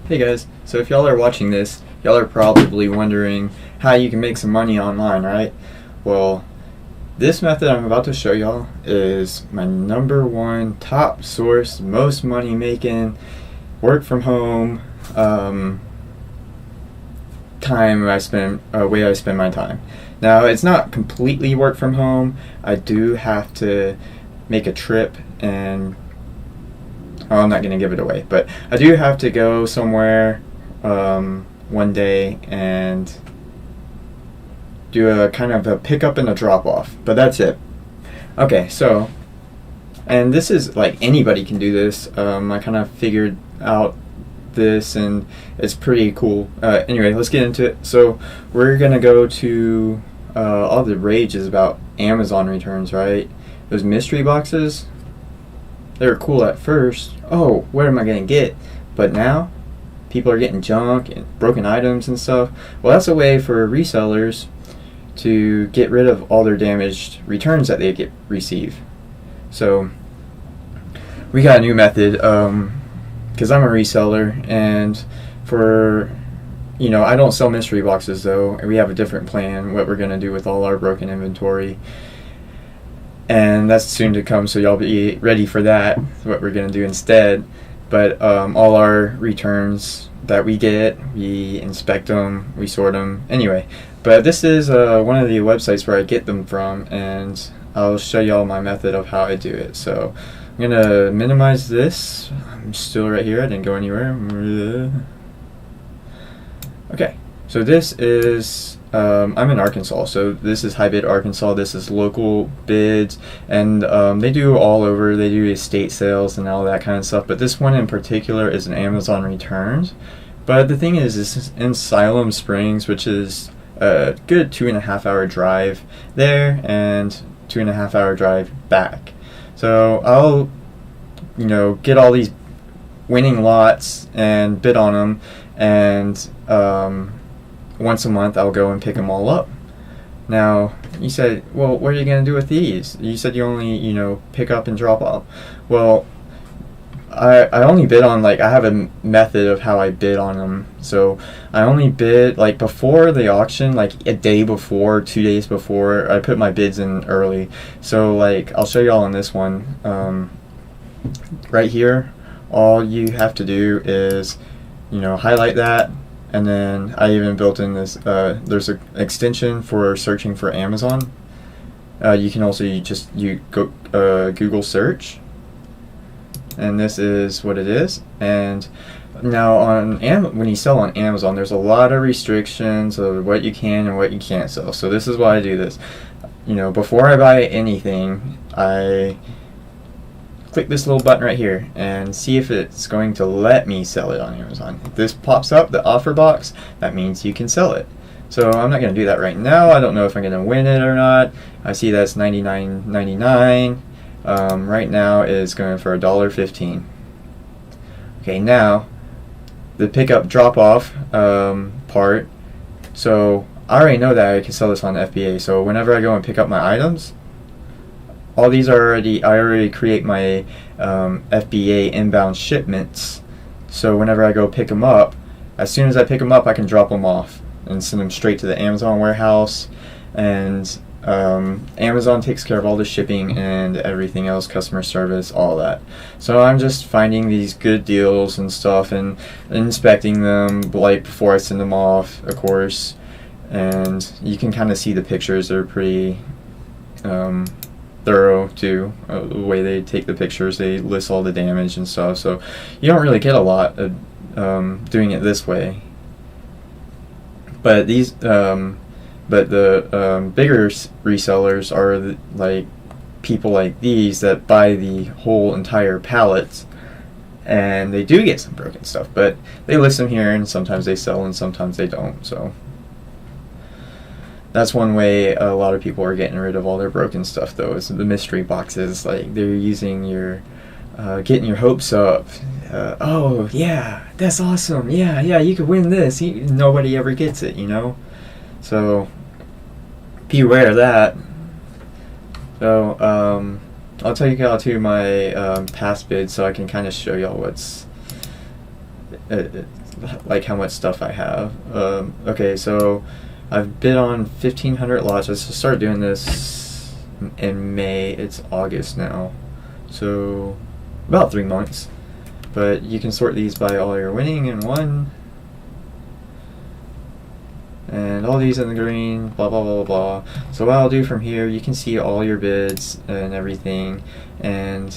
Hey guys, so if y'all are watching this, y'all are probably wondering how you can make some money online, right? Well, this method I'm about to show y'all is my number one top source, most money making, work from home, time I spend, way I spend my time. Now, it's not completely work from home. I do have to make a trip and I'm not going to give it away, but I do have to go somewhere one day and do a kind of a pickup and a drop off, but that's it. Okay, so, and this is like anybody can do this. I kind of figured out this and it's pretty cool. Anyway, let's get into it. So we're going to go to all the rage is about Amazon returns, right? Those mystery boxes. They were cool at first. Oh, what am I going to get? But now, people are getting junk and broken items and stuff. Well, that's a way for resellers to get rid of all their damaged returns that they receive. So, we got a new method, because I'm a reseller, and I don't sell mystery boxes though, and we have a different plan, what we're going to do with all our broken inventory. And that's soon to come, so y'all be ready for that, what we're going to do instead. But all our returns that we get, we inspect them, we sort them. Anyway, but this is one of the websites where I get them from, and I'll show y'all my method of how I do it. So I'm going to minimize this. I'm still right here. I didn't go anywhere. Okay, so this is... I'm in Arkansas, so this is HiBid Arkansas. This is local bids, and they do all over. They do estate sales and all that kind of stuff. But this one in particular is an Amazon returns. But the thing is, this is in Siloam Springs, which is a good 2.5 hour drive there and 2.5 hour drive back. So I'll, get all these winning lots and bid on them, and once a month I'll go and pick them all up. Now, you said, well, what are you going to do with these? You said you only, pick up and drop off. Well, I only bid on, I have a method of how I bid on them. So I only bid, before the auction, a day before, 2 days before, I put my bids in early. So, I'll show y'all on this one. Right here, all you have to do is, highlight that. And then I even built in this, there's an extension for searching for Amazon. You can also go Google search. And this is what it is. And now when you sell on Amazon, there's a lot of restrictions of what you can and what you can't sell. So this is why I do this. Before I buy anything, I click this little button right here and see if it's going to let me sell it on Amazon. If this pops up, the offer box, that means you can sell it. So I'm not going to do that right now. I don't know if I'm going to win it or not. I see that's $99.99. Right now is going for $1.15. Okay, now the pickup drop off part. So I already know that I can sell this on FBA. So whenever I go and pick up my items, all these are I already create my FBA inbound shipments. So whenever I go pick them up, as soon as I pick them up, I can drop them off and send them straight to the Amazon warehouse. And Amazon takes care of all the shipping and everything else, customer service, all that. So I'm just finding these good deals and stuff and inspecting them before I send them off, of course. And you can kind of see the pictures. They're pretty thorough too, the way they take the pictures. They list all the damage and stuff, so you don't really get a lot of doing it this way. But these the bigger resellers are people like these that buy the whole entire pallets, and they do get some broken stuff, but they list them here, and sometimes they sell and sometimes they don't. So that's one way a lot of people are getting rid of all their broken stuff, though, is the mystery boxes. They're using getting your hopes up. Oh, yeah, that's awesome. Yeah, you could win this. Nobody ever gets it, So, beware of that. So, I'll take y'all to my past bids so I can kind of show y'all what's like how much stuff I have. Okay, so I've bid on 1,500 lots. Let's just start doing this in May. It's August now, so about 3 months. But you can sort these by all your winning in one, and all these in the green, blah blah blah blah blah. So what I'll do from here, you can see all your bids and everything, and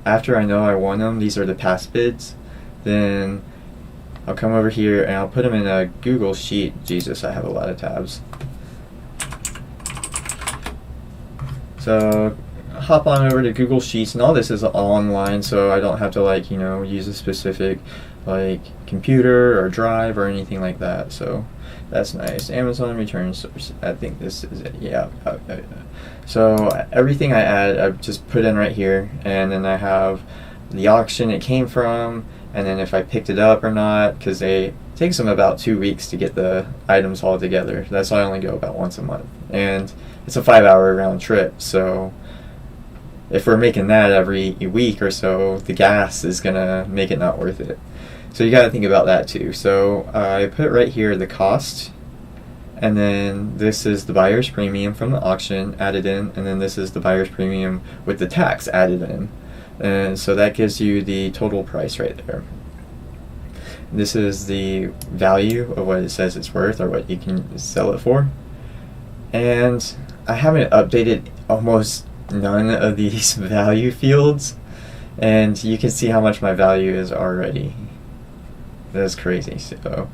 after I know I won them, these are the past bids, then I'll come over here and I'll put them in a Google Sheet. Jesus, I have a lot of tabs. So hop on over to Google Sheets, and all this is online, so I don't have to like, you know, use a specific like computer or drive or anything like that. So that's nice. Amazon return source. I think this is it. Yeah. So everything I add, I just put in right here, and then I have the auction it came from, and then if I picked it up or not, because it takes them about 2 weeks to get the items all together. That's why I only go about once a month, and it's a 5-hour round trip. So if we're making that every week or so, the gas is gonna make it not worth it. So you got to think about that too. So I put right here the cost, and then this is the buyer's premium from the auction added in, and then this is the buyer's premium with the tax added in. And so that gives you the total price right there. This is the value of what it says it's worth, or what you can sell it for. And I haven't updated almost none of these value fields, and you can see how much my value is already. That's crazy. So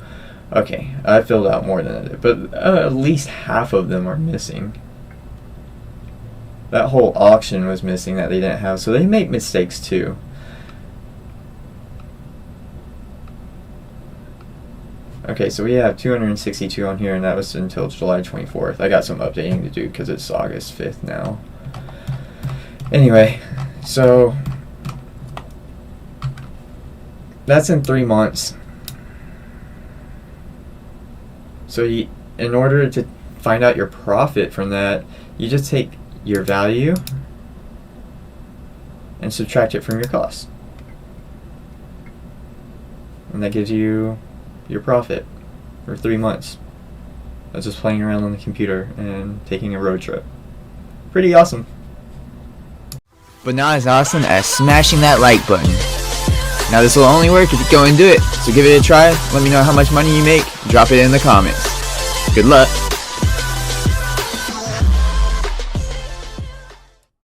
okay, I filled out more than I did, but at least half of them are missing. That whole auction was missing that they didn't have, so they make mistakes too. Okay, so we have 262 on here, and that was until July 24th. I got some updating to do because it's August 5th now. Anyway, so that's in 3 months. So in order to find out your profit from that, you just take your value and subtract it from your cost, and that gives you your profit for 3 months. That's just playing around on the computer and taking a road trip. Pretty awesome. But not as awesome as smashing that like button. Now this will only work if you go and do it, so give it a try. Let me know how much money you make. Drop it in the comments. Good luck.